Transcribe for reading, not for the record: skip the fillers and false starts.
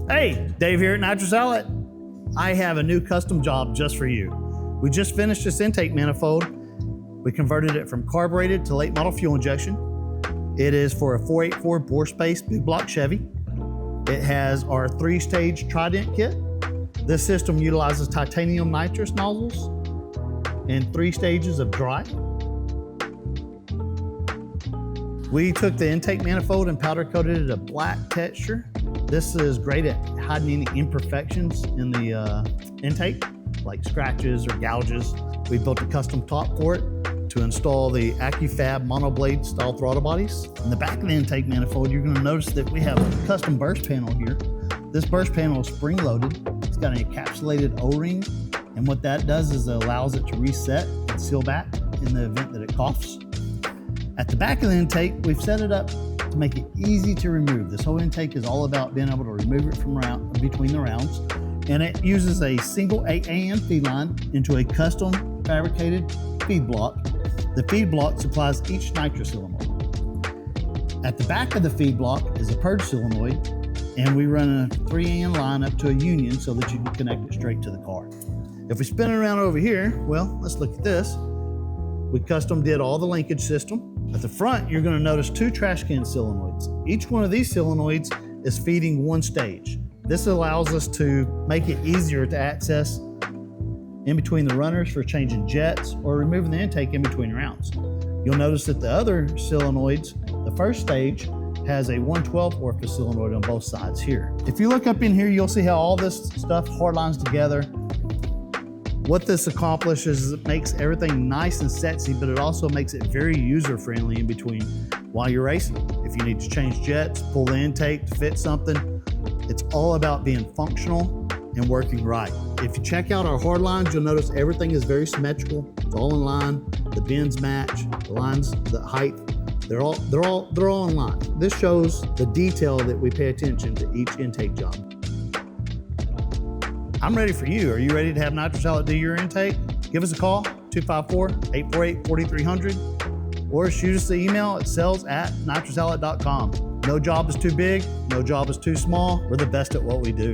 Hey, Dave here at Nitrous Outlet. I have a new custom job just for you. We just finished this intake manifold. We converted it from carbureted to late model fuel injection. It is for a 484 bore space Big Block Chevy. It has our 3-stage Trident kit. This system utilizes titanium nitrous nozzles and 3 stages of dry. We took the intake manifold and powder coated it a black texture. This is great at hiding any imperfections in the intake, like scratches or gouges. We built a custom top for it to install the AccuFab monoblade style throttle bodies. In the back of the intake manifold, you're gonna notice that we have a custom burst panel here. This burst panel is spring loaded. It's got an encapsulated O-ring, and what that does is it allows it to reset and seal back in the event that it coughs. At the back of the intake, we've set it up to make it easy to remove. This whole intake is all about being able to remove it from between the rounds, and it uses a single 8 feed line into a custom fabricated feed block. The feed block supplies each nitrous solenoid. At the back of the feed block is a purge solenoid, and we run a 3 line up to a union so that you can connect it straight to the car. If we spin it around over here, well, let's look at this. We custom did all the linkage system. At the front, you're gonna notice 2 trash can solenoids. Each one of these solenoids is feeding 1 stage. This allows us to make it easier to access in between the runners for changing jets or removing the intake in between rounds. You'll notice that the other solenoids, the first stage, has a 1/12 orifice solenoid on both sides here. If you look up in here, you'll see how all this stuff hard lines together. What this accomplishes is it makes everything nice and sexy, but it also makes it very user-friendly in between while you're racing. If you need to change jets, pull the intake to fit something, it's all about being functional and working right. If you check out our hard lines, you'll notice everything is very symmetrical. It's all in line. The bends match, the lines, the height, they're all in line. This shows the detail that we pay attention to each intake job. I'm ready for you. Are you ready to have Nitrous Outlet do your intake? Give us a call, 254-848-4300, or shoot us the email at sales@nitrousOutlet.com. No job is too big, no job is too small. We're the best at what we do.